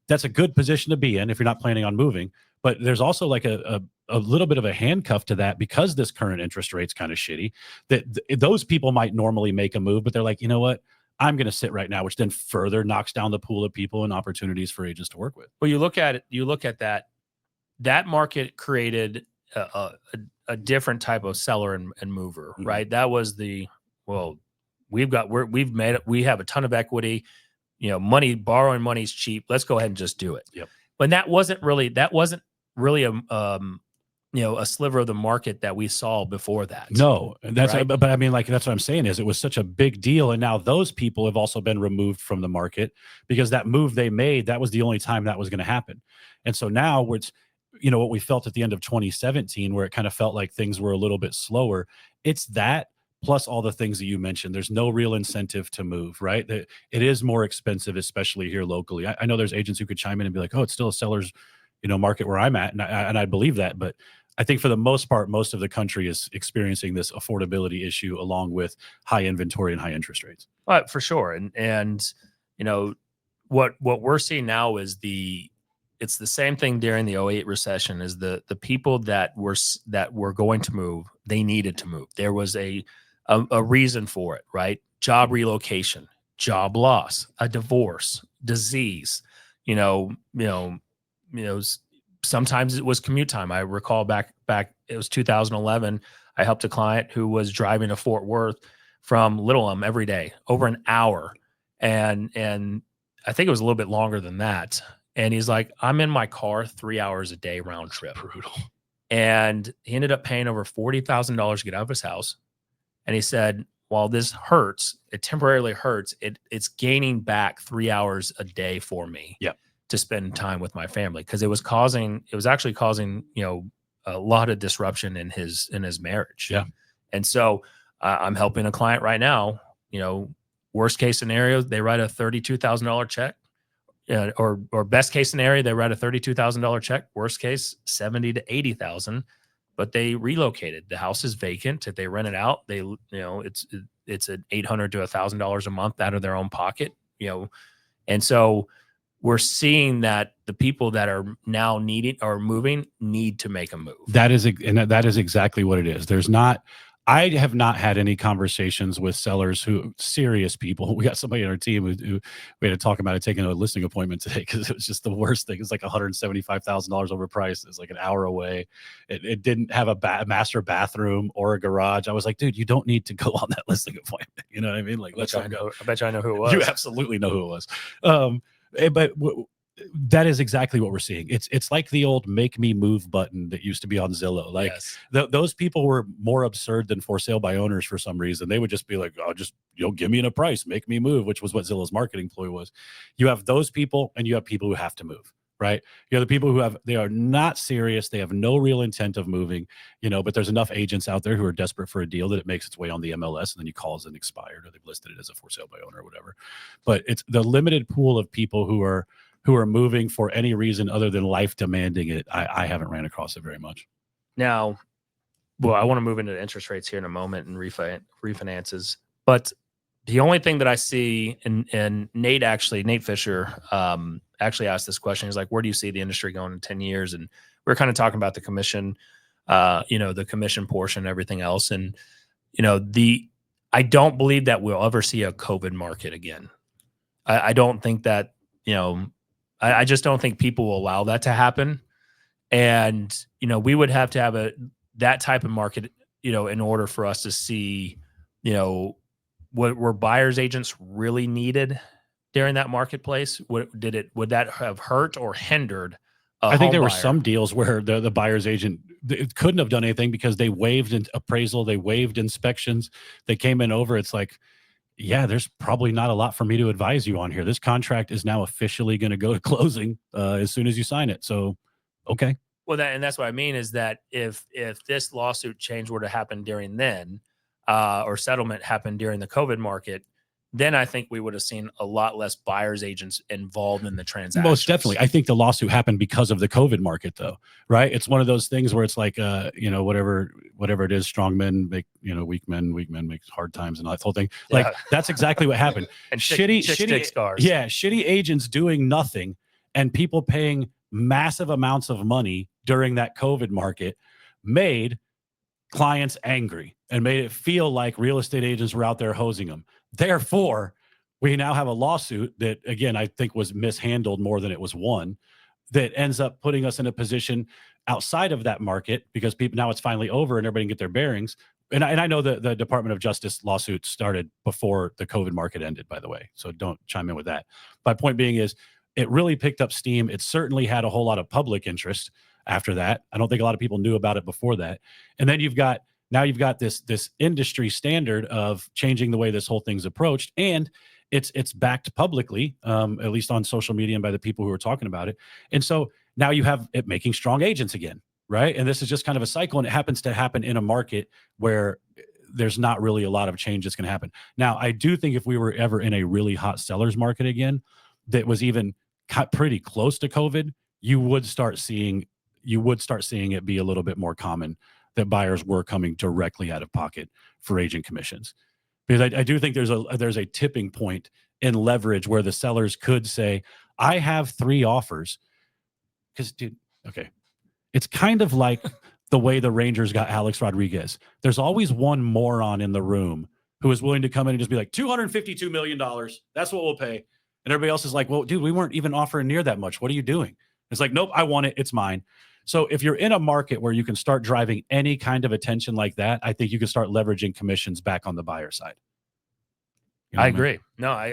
that's a good position to be in if you're not planning on moving. But there's also like a little bit of a handcuff to that, because this current interest rate's kind of shitty, that those people might normally make a move, but they're like, you know what? I'm going to sit right now, which then further knocks down the pool of people and opportunities for agents to work with. Well, you look at it, you look at that market created a different type of seller and mover, right? That was well, we've made it. We have a ton of equity, borrowing money's cheap. Let's go ahead and just do it. Yep. But that wasn't really a sliver of the market that we saw before that. No, that's right? but I mean, like, that's what I'm saying is it was such a big deal, and now those people have also been removed from the market because that move they made, that was the only time that was going to happen. And so now it's, what we felt at the end of 2017, where it kind of felt like things were a little bit slower. It's that plus all the things that you mentioned. There's no real incentive to move, right? It is more expensive, especially here locally. I know there's agents who could chime in and be like, "Oh, it's still a seller's, market where I'm at," and I believe that, but I think for the most part, most of the country is experiencing this affordability issue along with high inventory and high interest rates. But for sure, and what we're seeing now is it's the same thing during the '08 recession. Is the people that were going to move, they needed to move. There was a reason for it, right? Job relocation, job loss, a divorce, disease. Sometimes it was commute time. I recall back it was 2011. I helped a client who was driving to Fort Worth from Little Elm every day, over an hour, and I think it was a little bit longer than that. And he's like, "I'm in my car 3 hours a day round trip." Brutal. And he ended up paying over $40,000 to get out of his house. And he said, "While this hurts, it temporarily hurts. It's gaining back 3 hours a day for me." Yep. To spend time with my family, because it was actually causing a lot of disruption in his marriage. Yeah. And so I'm helping a client right now. Worst case scenario, they write a $32,000 check, or best case scenario, they write a $32,000 check. Worst case, 70 to 80,000. But they relocated. The house is vacant. If they rent it out, it's an $800 to $1,000 a month out of their own pocket. And so we're seeing that the people that are now moving need to make a move. That is exactly what it is. I have not had any conversations with sellers serious people. We got somebody on our team who we had to talk about it, taking a listing appointment today because it was just the worst thing. It's like $175,000 overpriced. It's like an hour away. It didn't have a master bathroom or a garage. I was like, dude, you don't need to go on that listing appointment. You know what I mean? Like, let's go. I bet you I know who it was. You absolutely know who it was. But that is exactly what we're seeing. It's like the old "make me move" button that used to be on Zillow. Like, yes. Those people were more absurd than for sale by owners for some reason. They would just be like, "Oh, just give me a price, make me move," which was what Zillow's marketing ploy was. You have those people, and you have people who have to move. Right? You have the people they are not serious. They have no real intent of moving. But there's enough agents out there who are desperate for a deal that it makes its way on the MLS, and then you call as an expired, or they've listed it as a for sale by owner or whatever. But it's the limited pool of people who are moving for any reason other than life demanding it. I haven't ran across it very much. Now, well, I want to move into interest rates here in a moment and refinances, but the only thing that I see, and Nate Fisher actually asked this question. He's like, "Where do you see the industry going in 10 years?" And we're kind of talking about the commission, the commission portion, and everything else. And, I don't believe that we'll ever see a COVID market again. I don't think that, I just don't think people will allow that to happen. And, we would have to have that type of market, in order for us to see, what were buyers agents really needed during that marketplace. Would that have hurt or hindered? I think there were some deals where the buyer's agent couldn't have done anything because they waived appraisal, they waived inspections, they came in over. It's like, yeah, there's probably not a lot for me to advise you on here. This contract is now officially going to go to closing as soon as you sign it. So, okay. Well, that's what I mean is that if this lawsuit change were to happen during then, or settlement happened during the COVID market, then I think we would have seen a lot less buyers agents involved in the transaction. Most definitely. I think the lawsuit happened because of the COVID market, though, right? It's one of those things where it's like, whatever it is, strong men make, weak men make hard times, and that whole thing. Like, that's exactly what happened. And shitty scars. Yeah, shitty agents doing nothing and people paying massive amounts of money during that COVID market made clients angry and made it feel like real estate agents were out there hosing them. Therefore, We now have a lawsuit that, again, I think was mishandled more than it was won, that ends up putting us in a position outside of that market because people now it's finally over and everybody can get their bearings. And I know that the Department of Justice lawsuit started before the COVID market ended, by the way. So don't chime in with that. My point being is it really picked up steam. It certainly had a whole lot of public interest after that. I don't think a lot of people knew about it before that. And then you've got this industry standard of changing the way this whole thing's approached. And it's backed publicly, at least on social media and by the people who are talking about it. And so now you have it making strong agents again, right? And this is just kind of a cycle, and it happens to happen in a market where there's not really a lot of change that's going to happen. Now, I do think if we were ever in a really hot sellers market again, that was even pretty close to COVID, you would start seeing it be a little bit more common that buyers were coming directly out of pocket for agent commissions. Because I do think there's a tipping point in leverage where the sellers could say, I have 3 offers. Because, dude, okay. It's kind of like the way the Rangers got Alex Rodriguez. There's always one moron in the room who is willing to come in and just be like, $252 million. That's what we'll pay. And everybody else is like, well, dude, we weren't even offering near that much. What are you doing? It's like, nope, I want it. It's mine. So if you're in a market where you can start driving any kind of attention like that, I think you can start leveraging commissions back on the buyer side. You know I agree. No,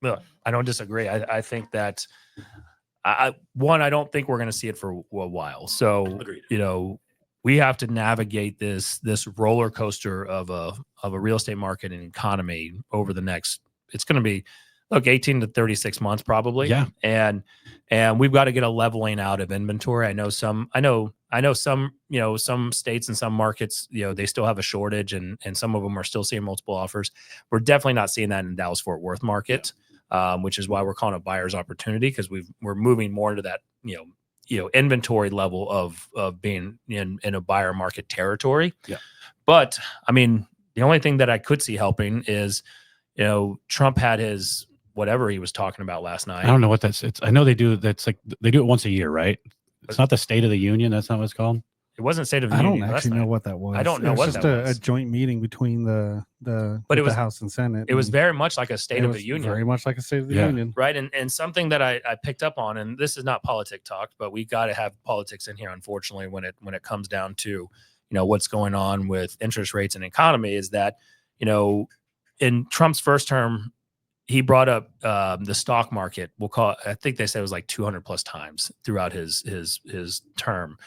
look, I don't disagree. I think that I don't think we're going to see it for a while. So, Agreed. We have to navigate this roller coaster of a real estate market and economy over the next. It's going to be 18 to 36 months probably. Yeah. And we've got to get a leveling out of inventory. I know some states and some markets, they still have a shortage and some of them are still seeing multiple offers. We're definitely not seeing that in the Dallas Fort Worth market, which is why we're calling it buyer's opportunity, because we're moving more into that, inventory level of being in a buyer market territory. Yeah. But I mean, the only thing that I could see helping is, Trump had his whatever he was talking about last night. I don't know what I know they do. That's like, they do it once a year, right? It's not the State of the Union. That's not what it's called. It wasn't State of the I Union. don't actually know what that was. I don't know it was what just that was. a joint meeting between the House and Senate. It was very much like a State of the Union. Very much like a State of the Union. Right. And something that I picked up on, and this is not politic talk, but we got to have politics in here, unfortunately, when it comes down to, what's going on with interest rates and economy, is that, in Trump's first term, he brought up the stock market. I think they said it was like 200 plus times throughout his term.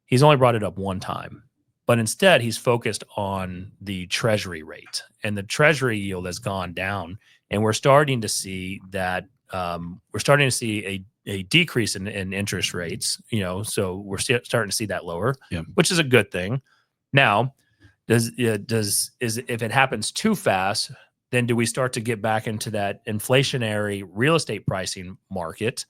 He's only brought it up one time, but instead he's focused on the treasury rate, and the treasury yield has gone down. And we're starting to see that a decrease in interest rates, so we're starting to see that lower, which is a good thing. Now, if it happens too fast, then do we start to get back into that inflationary real estate pricing market?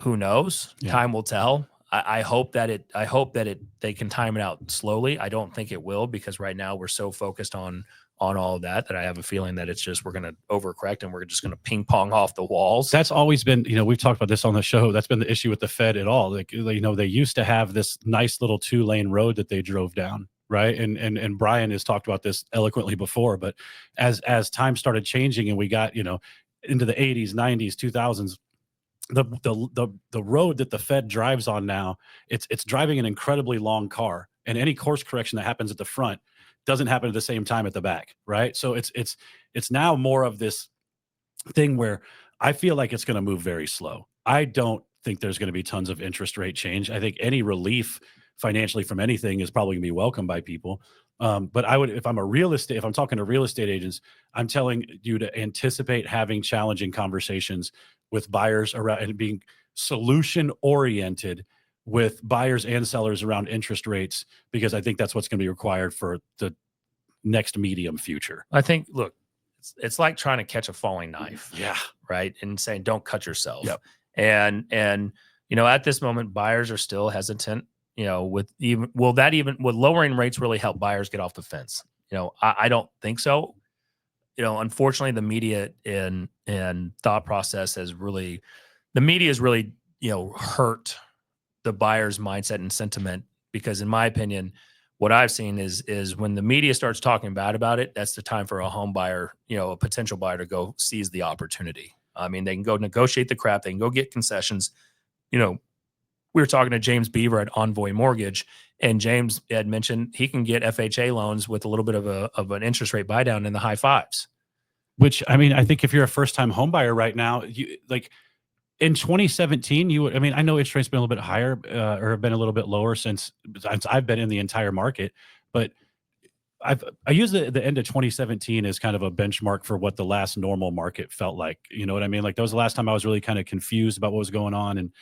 Who knows? Yeah. Time will tell. I hope that they can time it out slowly. I don't think it will, because right now we're so focused on all of that I have a feeling that it's just, we're going to overcorrect and we're just going to ping pong off the walls. That's always been, we've talked about this on the show. That's been the issue with the Fed at all. Like, they used to have this nice little 2-lane road that they drove down. Right. And Brian has talked about this eloquently before, but as time started changing and we got, into the 80s, 90s, 2000s, the road that the Fed drives on now, it's driving an incredibly long car, and any course correction that happens at the front doesn't happen at the same time at the back. Right. So it's now more of this thing where I feel like it's going to move very slow. I don't think there's going to be tons of interest rate change. I think any relief financially from anything is probably gonna be welcomed by people. But I would, if I'm talking to real estate agents, I'm telling you to anticipate having challenging conversations with buyers around and being solution oriented with buyers and sellers around interest rates, because I think that's what's going to be required for the next medium future. I think, look, it's like trying to catch a falling knife. Yeah. Right. And saying, don't cut yourself. Yep. And at this moment, buyers are still hesitant. Would lowering rates really help buyers get off the fence? I don't think so. Unfortunately, the media and thought process has really hurt the buyer's mindset and sentiment, because in my opinion, what I've seen is when the media starts talking bad about it, that's the time for a home buyer, a potential buyer, to go seize the opportunity. I mean, they can go negotiate the crap. They can go get concessions. We were talking to James Beaver at Envoy Mortgage, and James had mentioned he can get FHA loans with a little bit of an interest rate buy down in the high fives. Which, I mean, I think if you're a first-time home buyer right now, you like in 2017, you would, I mean, I know interest rates been a little bit higher or have been a little bit lower since I've been in the entire market, but I use the end of 2017 as kind of a benchmark for what the last normal market felt like. You know what I mean? Like that was the last time I was really kind of confused about what was going on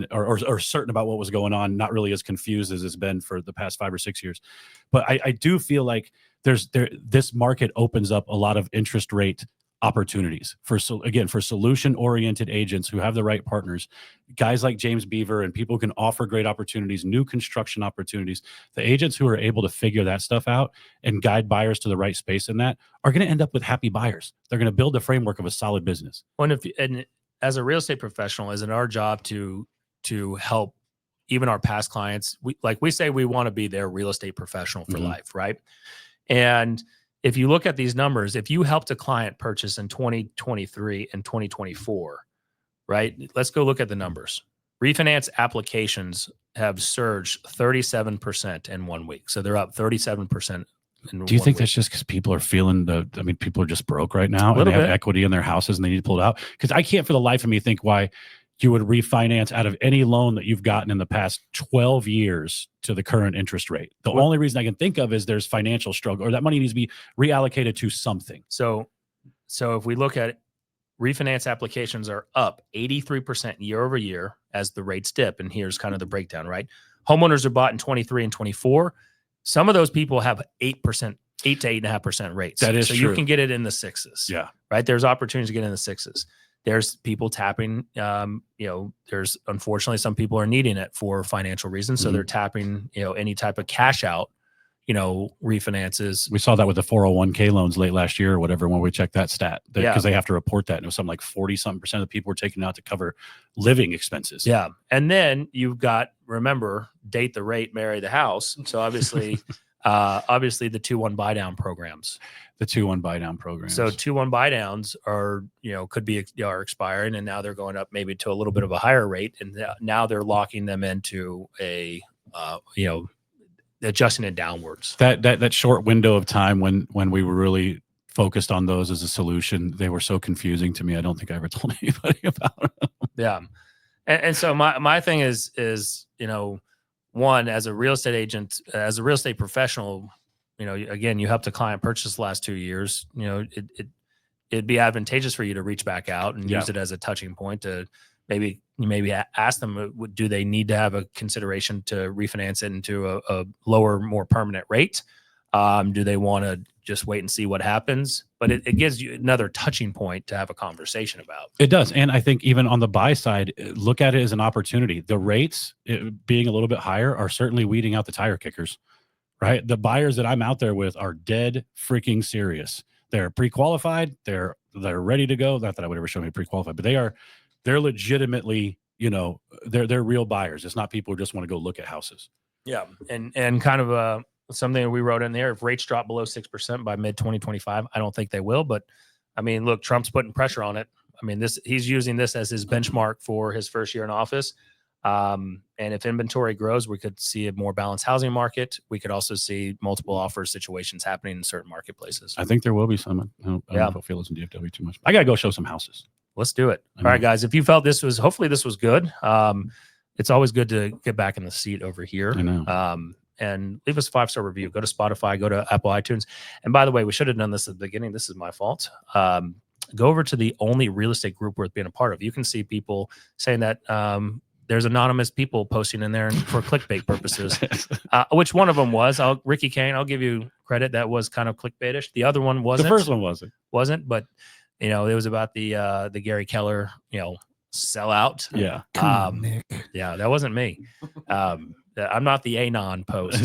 or certain about what was going on, not really as confused as it's been for the past 5 or 6 years. But I do feel like this market opens up a lot of interest rate opportunities for solution oriented agents who have the right partners, guys like James Beaver, and people who can offer great opportunities, new construction opportunities. The agents who are able to figure that stuff out and guide buyers to the right space in that are going to end up with happy buyers. They're going to build the framework of a solid business. And as a real estate professional, is it our job to help even our past clients? We say we want to be their real estate professional for life, right? And if you look at these numbers, if you helped a client purchase in 2023 and 2024, right? Let's go look at the numbers. Refinance applications have surged 37% in 1 week. So they're up 37%. Do you think that's just because people are feeling people are just broke right now and they have equity in their houses and they need to pull it out? Because I can't for the life of me think why you would refinance out of any loan that you've gotten in the past 12 years to the current interest rate. The only reason I can think of is there's financial struggle, or that money needs to be reallocated to something. So if we look at it, refinance applications are up 83% year over year as the rates dip. And here's kind of the breakdown, right? Homeowners are bought in 23 and 24. Some of those people have 8% to 8.5% rates. That is so true. You can get it in the sixes. Yeah. Right. There's opportunities to get in the sixes. There's people tapping, there's unfortunately some people are needing it for financial reasons. So they're tapping, any type of cash out, refinances. We saw that with the 401k loans late last year or whatever, when we checked that stat, because they have to report that. And it was something like 40-something% of the people were taking out to cover living expenses. Yeah. And then you've got, remember, date the rate, marry the house. So obviously, the 2-1 buy down programs. The 2-1 buy down programs. So 2-1 buy downs are, are expiring, and now they're going up maybe to a little bit of a higher rate. And now they're locking them into a, adjusting it downwards. That short window of time when we were really focused on those as a solution, they were so confusing to me. I don't think I ever told anybody about them. Yeah. And so my thing is, one, as a real estate agent, as a real estate professional, again, you helped a client purchase the last 2 years, it'd be advantageous for you to reach back out and use it as a touching point to maybe ask them, do they need to have a consideration to refinance it into a lower, more permanent rate? Do they want to just wait and see what happens? But it gives you another touching point to have a conversation about. It does. And I think even on the buy side, look at it as an opportunity. The rates being a little bit higher are certainly weeding out the tire kickers, right? The buyers that I'm out there with are dead freaking serious. They're pre-qualified. They're ready to go. Not that I would ever show me pre-qualified, but they're legitimately, they're real buyers. It's not people who just want to go look at houses. Yeah. And kind of something that we wrote in there, if rates drop below 6% by mid 2025, I don't think they will, but I mean, look, Trump's putting pressure on it. I mean, he's using this as his benchmark for his first year in office. And if inventory grows, we could see a more balanced housing market. We could also see multiple offer situations happening in certain marketplaces. I think there will be some. I don't know if I'll feel it's in DFW too much. I got to go show some houses. Let's do it. All right, guys. If you felt hopefully this was good. It's always good to get back in the seat over here. I know. And leave us a 5-star review. Go to Spotify, go to Apple iTunes. And by the way, we should have done this at the beginning. This is my fault. Go over to the only real estate group worth being a part of. You can see people saying that there's anonymous people posting in there for clickbait purposes, which one of them was. Ricky Kane, I'll give you credit. That was kind of clickbaitish. The other one wasn't. The first one wasn't, but it was about the Gary Keller, sellout. Yeah. Nick. Yeah, that wasn't me. I'm not the Anon post.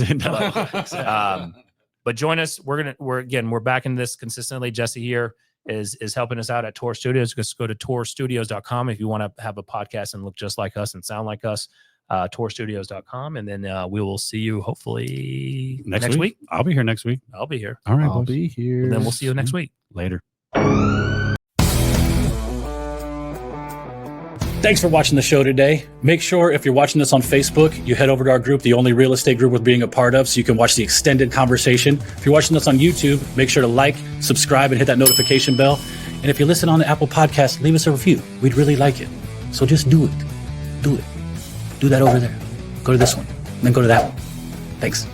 But join us. We're back in this consistently. Jesse here is helping us out at Tor Studios. Just go to torstudios.com if you want to have a podcast and look just like us and sound like us. tourstudios.com. And then we will see you hopefully next week. I'll be here next week. I'll be here. All right, I'll boys. be here. And then we'll see you next week. Later. Thanks for watching the show today. Make sure if you're watching this on Facebook, you head over to our group, the only real estate group worth being a part of, so you can watch the extended conversation. If you're watching this on YouTube, make sure to like, subscribe, and hit that notification bell. And if you listen on the Apple Podcast, leave us a review. We'd really like it. So just do it. Do it. Do that over there. Go to this one. And then go to that one. Thanks.